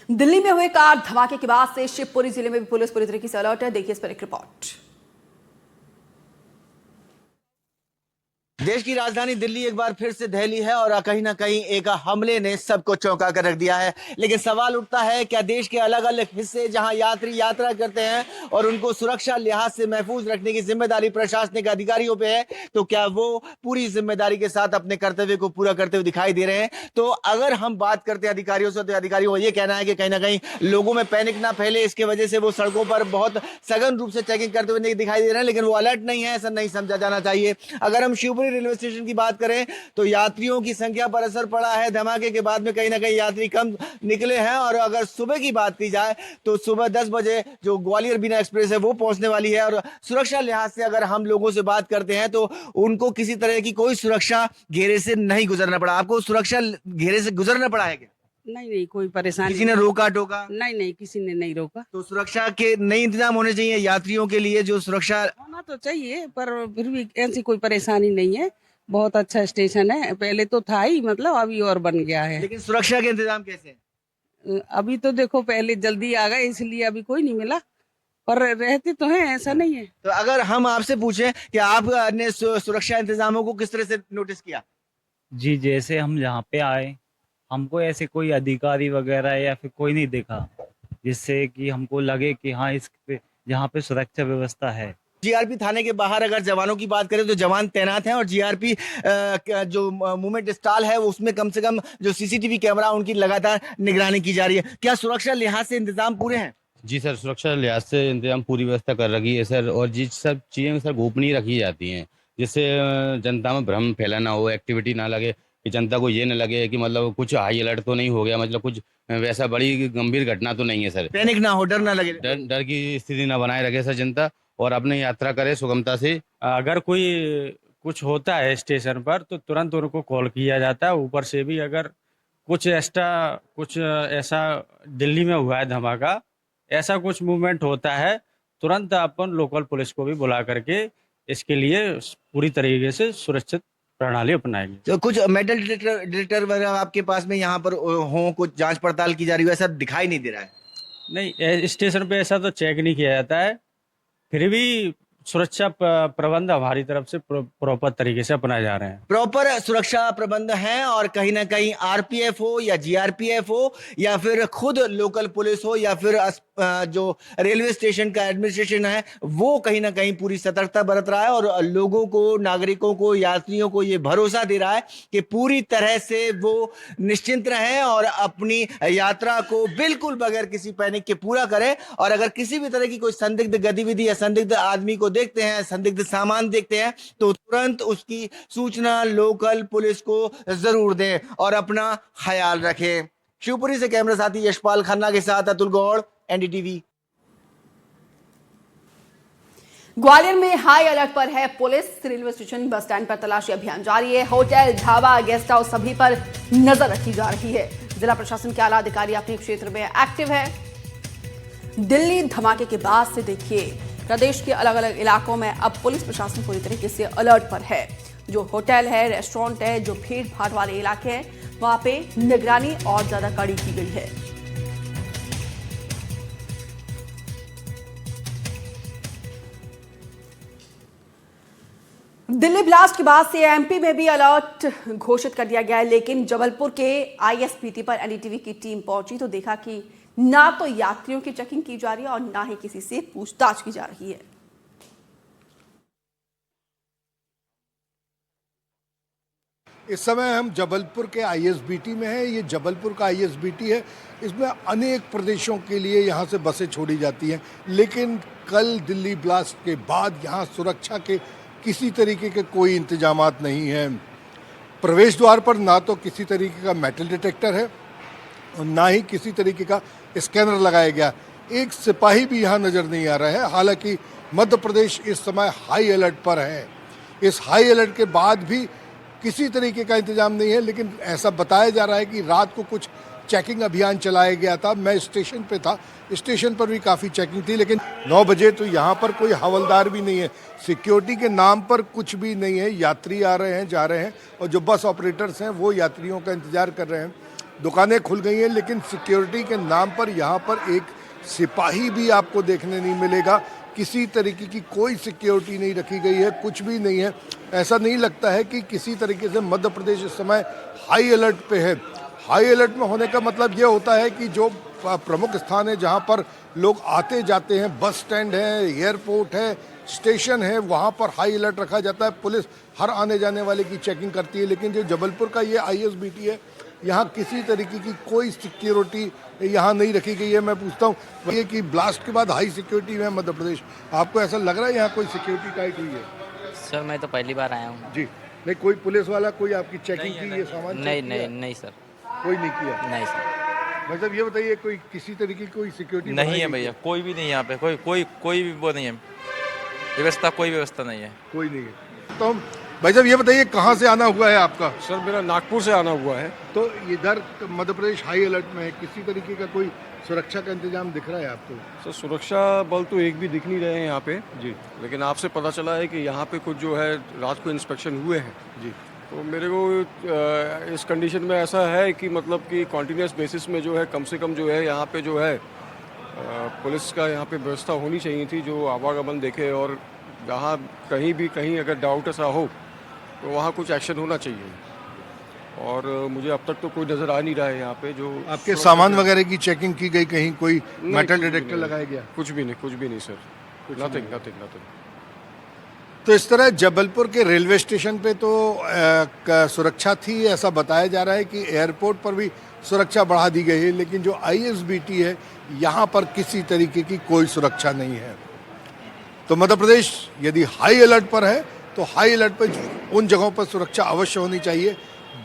दिल्ली में हुए कार धमाके के बाद से शिवपुरी जिले में भी पुलिस पूरी तरीके से अलर्ट है। देखिए इस पर एक रिपोर्ट। देश की राजधानी दिल्ली एक बार फिर से दहली है और कहीं ना कहीं एक हमले ने सबको चौंका कर रख दिया है। लेकिन सवाल उठता है, क्या देश के अलग अलग हिस्से जहां यात्री यात्रा करते हैं और उनको सुरक्षा लिहाज से महफूज रखने की जिम्मेदारी प्रशासनिक अधिकारियों पे है, तो क्या वो पूरी जिम्मेदारी के साथ अपने कर्तव्य को पूरा करते हुए दिखाई दे रहे हैं? तो अगर हम बात करते हैं अधिकारियों से, तो अधिकारियों को ये कहना है कि कहीं ना कहीं लोगों में पैनिक ना फैले, इसकी वजह से वो सड़कों पर बहुत सघन रूप से चेकिंग करते हुए दिखाई दे रहे हैं, लेकिन वो अलर्ट नहीं है, ऐसा नहीं समझा जाना चाहिए। अगर हम शिवपुरी रेलवे स्टेशन की बात करें तो यात्रियों की संख्या पर असर पड़ा है। धमाके के बाद में कहीं ना कहीं यात्री कम निकले हैं। और अगर सुबह की बात की जाए तो सुबह 10 बजे जो ग्वालियर बीना एक्सप्रेस है वो पहुंचने वाली है। और सुरक्षा लिहाज से अगर हम लोगों से बात करते हैं तो उनको किसी तरह की कोई सुरक्षा घेरे से नहीं गुजरना पड़ा। आपको सुरक्षा घेरे से गुजरना पड़ा है क्या? नहीं, कोई परेशानी किसी ने रोका टोका? नहीं, किसी ने नहीं रोका। तो सुरक्षा के नए इंतजाम होने चाहिए यात्रियों के लिए, जो सुरक्षा होना तो चाहिए, पर फिर भी ऐसी कोई परेशानी नहीं है। बहुत अच्छा स्टेशन है, पहले तो था ही, मतलब अभी और बन गया है। लेकिन सुरक्षा के इंतजाम कैसे हैं? अभी तो देखो, पहले जल्दी आ गए इसलिए अभी कोई नहीं मिला, पर रहते तो हैं, ऐसा नहीं है। तो अगर हम आपसे पूछें कि आपने सुरक्षा इंतजामों को किस तरह से नोटिस किया? जी, जैसे हम यहाँ पे आए, हमको ऐसे कोई अधिकारी वगैरह या फिर कोई नहीं दिखा जिससे कि हमको लगे कि हाँ इस पे यहाँ पे सुरक्षा व्यवस्था है। जीआरपी थाने के बाहर अगर जवानों की बात करें तो जवान तैनात हैं और जीआरपी जो मूवमेंट स्टॉल है उसमें कम से कम जो सीसीटीवी कैमरा उनकी लगातार निगरानी की जा रही है। क्या सुरक्षा लिहाज से इंतजाम पूरे हैं? जी सर, सुरक्षा लिहाज से इंतजाम पूरी व्यवस्था कर रखी है सर। और जी सब चीज़ें सर गोपनीय रखी जाती हैं, जिससे जनता में भ्रम फैलाना हो, एक्टिविटी ना लगे, कि जनता को ये न लगे कि मतलब कुछ हाई अलर्ट तो नहीं हो गया, मतलब कुछ वैसा बड़ी गंभीर घटना तो नहीं है सर। पैनिक ना हो, डर ना लगे। डर की स्थिति ना बनाए रखे सर जनता, और अपने यात्रा करे सुगमता से। अगर कोई कुछ होता है स्टेशन पर तो तुरंत उनको कॉल किया जाता है। ऊपर से भी अगर कुछ एक्स्ट्रा कुछ ऐसा दिल्ली में हुआ है धमाका, ऐसा कुछ मूवमेंट होता है, तुरंत अपन लोकल पुलिस को भी बुला करके इसके लिए पूरी तरीके से सुरक्षित प्रणाली अपनाएंगे। तो कुछ मेटल डिटेक्टर वगैरह आपके पास में यहाँ पर हो, कुछ जांच पड़ताल की जा रही है, ऐसा दिखाई नहीं दे रहा है? नहीं, स्टेशन पे ऐसा तो चेक नहीं किया जाता है, फिर भी सुरक्षा प्रबंध हमारी तरफ से प्रॉपर तरीके से अपनाए जा रहे हैं। प्रॉपर सुरक्षा प्रबंध हैं और कहीं ना कहीं आरपीएफ हो या जीआरपीएफ हो या फिर खुद लोकल पुलिस हो या फिर जो रेलवे स्टेशन का एडमिनिस्ट्रेशन है वो कहीं ना कहीं पूरी सतर्कता बरत रहा है और लोगों को, नागरिकों को, यात्रियों को ये भरोसा दे रहा है कि पूरी तरह से वो निश्चिंत रहें और अपनी यात्रा को बिल्कुल बगैर किसी पैनिक के पूरा करें। और अगर किसी भी तरह की कोई संदिग्ध गतिविधि या संदिग्ध आदमी को देखते हैं, संदिग्ध सामान देखते हैं, तो तुरंत उसकी सूचना लोकल पुलिस को जरूर दें और अपना ख्याल रखें। शिवपुरी से कैमरा साथी यशपाल खन्ना के साथ अतुल गौड़, एनडीटीवी। ग्वालियर में हाई अलर्ट पर है police. Railway station, bus stand पर तलाशी अभियान जारी है। होटल, ढाबा, गेस्ट हाउस सभी पर नजर रखी जा रही है। जिला प्रशासन के आला अधिकारी अपने क्षेत्र में एक्टिव है। दिल्ली धमाके के बाद से देखिए प्रदेश के अलग अलग इलाकों में अब पुलिस प्रशासन पूरी तरीके से अलर्ट पर है। जो होटल है, रेस्टोरेंट है, जो भीड़ भाड़ वाले इलाके हैं, वहां पे निगरानी और ज्यादा कड़ी की गई है। दिल्ली ब्लास्ट के बाद से एमपी में भी अलर्ट घोषित कर दिया गया है, लेकिन जबलपुर के आईएसबीटी पर एनडीटीवी की टीम पहुंची तो देखा कि ना तो यात्रियों की चेकिंग की जा रही है और ना ही किसी से पूछताछ की जा रही है। इस समय हम जबलपुर के आईएसबीटी में हैं। ये जबलपुर का आईएसबीटी है। इसमें अनेक प्रदेशों के लिए यहाँ से बसें छोड़ी जाती हैं, लेकिन कल दिल्ली ब्लास्ट के बाद यहाँ सुरक्षा के किसी तरीके के कोई इंतजामात नहीं हैं। प्रवेश द्वार पर ना तो किसी तरीके का मेटल डिटेक्टर है और ना ही किसी तरीके का स्कैनर लगाया गया। एक सिपाही भी यहाँ नज़र नहीं आ रहा है। हालांकि मध्य प्रदेश इस समय हाई अलर्ट पर है। इस हाई अलर्ट के बाद भी किसी तरीके का इंतजाम नहीं है, लेकिन ऐसा बताया जा रहा है कि रात को कुछ चेकिंग अभियान चलाया गया था। मैं स्टेशन पे था, स्टेशन पर भी काफ़ी चेकिंग थी, लेकिन 9 बजे तो यहाँ पर कोई हवलदार भी नहीं है। सिक्योरिटी के नाम पर कुछ भी नहीं है। यात्री आ रहे हैं, जा रहे हैं और जो बस ऑपरेटर्स हैं वो यात्रियों का इंतजार कर रहे हैं। दुकानें खुल गई हैं, लेकिन सिक्योरिटी के नाम पर यहाँ पर एक सिपाही भी आपको देखने नहीं मिलेगा। किसी तरीके की कोई सिक्योरिटी नहीं रखी गई है, कुछ भी नहीं है। ऐसा नहीं लगता है कि किसी तरीके से मध्य प्रदेश इस समय हाई अलर्ट पे है। हाई अलर्ट में होने का मतलब ये होता है कि जो प्रमुख स्थान है जहाँ पर लोग आते जाते हैं, बस स्टैंड है, एयरपोर्ट है, स्टेशन है, वहाँ पर हाई अलर्ट रखा जाता है। पुलिस हर आने जाने वाले की चेकिंग करती है। लेकिन जो जबलपुर का ये ISBT है, यहाँ किसी तरीके की कोई सिक्योरिटी यहाँ नहीं रखी गई है। मैं पूछता हूँ ये कि ब्लास्ट के बाद हाई सिक्योरिटी में मध्य प्रदेश, आपको ऐसा लग रहा है यहाँ कोई सिक्योरिटी टाइट हुई है? सर मैं तो पहली बार आया हूँ। जी नहीं, कोई पुलिस वाला कोई आपकी चेकिंग की, ये सामान नहीं चेक किया? नहीं सर, कोई नहीं किया। नहीं सर। मतलब ये बताइए कोई किसी तरीके की कोई सिक्योरिटी नहीं है भैया, कोई भी नहीं यहाँ पे, कोई भी वो नहीं है व्यवस्था, कोई व्यवस्था नहीं है। कोई नहीं है। तो भाई साहब ये बताइए कहाँ से आना हुआ है आपका? सर मेरा नागपुर से आना हुआ है। तो इधर मध्य प्रदेश हाई अलर्ट में है, किसी तरीके का कोई सुरक्षा का इंतजाम दिख रहा है आपको? सर सुरक्षा बल तो एक भी दिख नहीं रहे हैं यहाँ पे जी, लेकिन आपसे पता चला है कि यहाँ पे कुछ जो है रात को इंस्पेक्शन हुए हैं जी। तो मेरे को इस कंडीशन में ऐसा है कि मतलब कि कॉन्टीन्यूस बेसिस में जो है कम से कम जो है यहाँ पे जो है पुलिस का यहाँ पे व्यवस्था होनी चाहिए थी, जो आवागमन देखे, और जहाँ कहीं अगर डाउट ऐसा हो तो वहाँ कुछ एक्शन होना चाहिए। और मुझे अब तक तो कोई नज़र आ नहीं रहा है यहाँ पे। जो आपके सामान वगैरह की चेकिंग की गई, कहीं कोई मेटल डिटेक्टर लगाया गया? कुछ भी नहीं सर, नथिंग। तो इस तरह जबलपुर के रेलवे स्टेशन पे तो सुरक्षा थी, ऐसा बताया जा रहा है कि एयरपोर्ट पर भी सुरक्षा बढ़ा दी गई है, लेकिन जो ISBT है यहाँ पर किसी तरीके की कोई सुरक्षा नहीं है। तो मध्य प्रदेश यदि हाई अलर्ट पर है तो हाई अलर्ट पर उन जगहों पर सुरक्षा अवश्य होनी चाहिए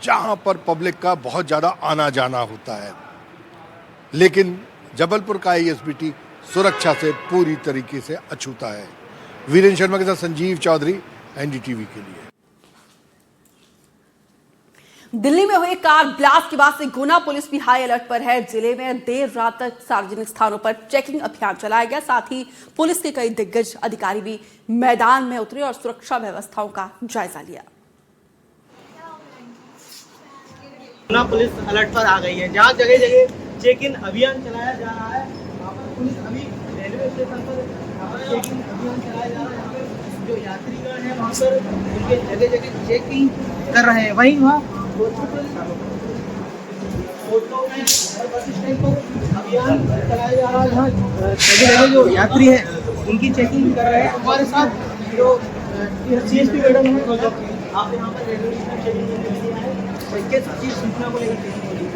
जहाँ पर पब्लिक का बहुत ज़्यादा आना जाना होता है। लेकिन जबलपुर का ISBT सुरक्षा से पूरी तरीके से अछूता है। वीरेंद्र शर्मा के साथ संजीव चौधरी, NDTV के लिए। दिल्ली में हुए कार ब्लास्ट के बाद से गुना पुलिस भी हाई अलर्ट पर है। जिले में देर रात तक सार्वजनिक स्थानों पर चेकिंग अभियान चलाया गया। साथ ही पुलिस के कई दिग्गज अधिकारी भी मैदान में उतरे और सुरक्षा व्यवस्थाओं का जायजा लिया। गुना पुलिस अलर्ट पर आ गई है, जहाँ जगह जगह चेक इन अभियान चलाया जा रहा है। वहाँ पर पुलिस अभी रेलवे स्टेशन पर चेक इन अभियान चलाया जा रहा है। यहाँ पर जो यात्रीगण हैं वहाँ पर उनके जगह जगह चेकिंग कर रहे हैं। वहीं वहाँ फोटो में बस स्टैंड पर अभियान चलाया जा रहा है, जहाँ जगह जगह जो यात्री हैं उनकी चेकिंग कर रहे हैं। हमारे साथ जो CSP मैडम है, आप यहाँ पर रेलवे स्टेशन चेकिंग करने के लिए आए, किस चीज़ सूचना को लेकर चेकिंग हो रही है?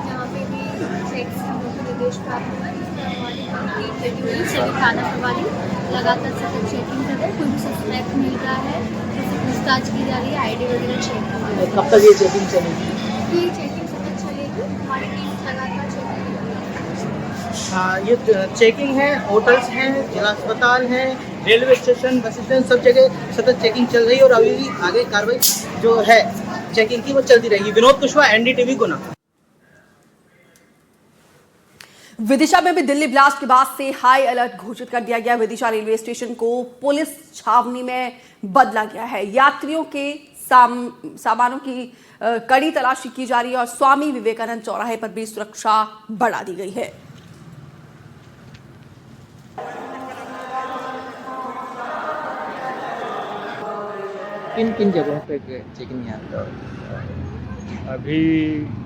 यहाँ पे भी चेक्स निर्देश प्राप्त हुआ है। हमारी कंप्लीट रेडी हुई, सभी थाना प्रभारी लगातार सतत चेकिंग कर रहे हैं। कोई भी सस्पेक्ट मिल रहा है, उससे पूछताछ की जा रही है, ID वगैरह चेक कर रही है। कब तक ये चेकिंग चलेगी? ये चेकिंग सतत चलेगी, हमारी टीम लगातार चेकिंग कर रही है। हाँ, ये चेकिंग है, होटल्स हैं, जिला अस्पताल हैं, रेलवे स्टेशन, बस स्टैंड, सब जगह सतत चेकिंग चल रही है और अभी भी आगे कार्रवाई जो है चेकिंग की वो चलती रहेगी। विनोद कुशवाहा, NDTV गुना। विदिशा में भी दिल्ली ब्लास्ट के बाद से हाई अलर्ट घोषित कर दिया गया। विदिशा रेलवे स्टेशन को पुलिस छावनी में बदला गया है। यात्रियों के सामानों की कड़ी तलाशी की जा रही है और स्वामी विवेकानंद चौराहे पर भी सुरक्षा बढ़ा दी गई है। किन किन जगहों पे चेकिंग है? अभी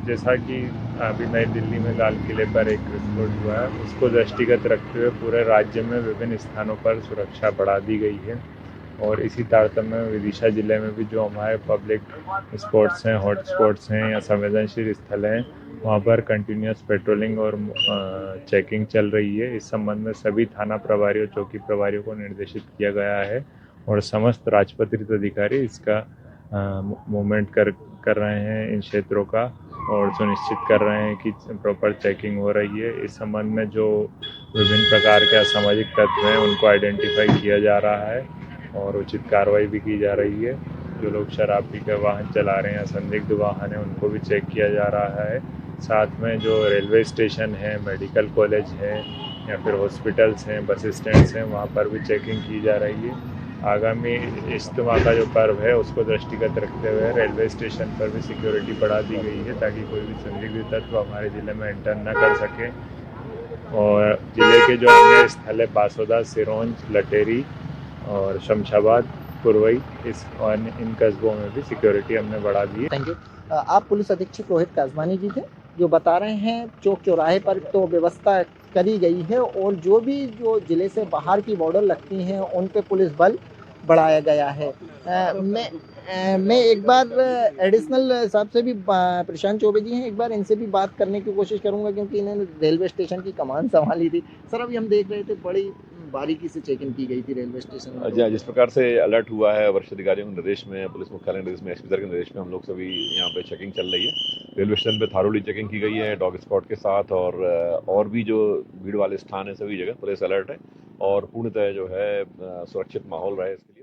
जैसा कि अभी नई दिल्ली में लाल किले पर एक विस्फोट हुआ है, उसको दृष्टिगत रखते हुए पूरे राज्य में विभिन्न स्थानों पर सुरक्षा बढ़ा दी गई है। और इसी तारतम्य में विदिशा जिले में भी जो हमारे पब्लिक स्पॉट्स हैं, हॉट स्पॉट्स हैं या संवेदनशील स्थल हैं, वहाँ पर कंटिन्यूस पेट्रोलिंग और चेकिंग चल रही है। इस संबंध में सभी थाना प्रभारियों, चौकी प्रभारियों को निर्देशित किया गया है और समस्त राजपत्रित अधिकारी इसका मूवमेंट कर रहे हैं इन क्षेत्रों का और सुनिश्चित कर रहे हैं कि प्रॉपर चेकिंग हो रही है। इस संबंध में जो विभिन्न प्रकार के असामाजिक तत्व हैं उनको आइडेंटिफाई किया जा रहा है और उचित कार्रवाई भी की जा रही है। जो लोग शराब पीकर वाहन चला रहे हैं या संदिग्ध वाहन है उनको भी चेक किया जा रहा है। साथ में जो रेलवे स्टेशन है, मेडिकल कॉलेज है या फिर हॉस्पिटल्स हैं, बस स्टैंड्स हैं, वहाँ पर भी चेकिंग की जा रही है। आगामी इज्तिमा का जो पर्व है उसको दृष्टिगत रखते हुए रेलवे स्टेशन पर भी सिक्योरिटी बढ़ा दी गई है ताकि कोई भी संदिग्ध तत्व हमारे ज़िले में एंटर न कर सके। और ज़िले के जो अन्य स्थल है बासोदा, सिरोंज, लटेरी और शमशाबाद, पुरवई, इन कस्बों में भी सिक्योरिटी हमने बढ़ा दी है। Thank you. आप पुलिस अधीक्षक रोहित काजवानी जी थे जो बता रहे हैं चौक चौराहे पर तो व्यवस्था करी गई है और जो जिले से बाहर की बॉर्डर लगती हैं उन पे पुलिस बल बढ़ाया गया है। मैं एक बार एडिशनल साहब से भी प्रशांत चौबे जी हैं, एक बार इनसे भी बात करने की कोशिश करूंगा क्योंकि इन्होंने रेलवे स्टेशन की कमान संभाली थी। सर अभी हम देख रहे थे बड़ी बारीकी से चेकिंग की गई थी रेलवे स्टेशन में। जिस प्रकार से अलर्ट हुआ है वरिष्ठ अधिकारियों के निर्देश में, पुलिस मुख्यालय निर्देश में, एसपी सर के निर्देश में हम लोग सभी यहाँ पे चेकिंग चल रही है। रेलवे स्टेशन पे थारोली चेकिंग की गई है डॉग स्क्वाड के साथ और भी जो भीड़ वाले स्थान है सभी जगह पुलिस अलर्ट है और पूर्णतः जो है सुरक्षित माहौल रहे इसके लिए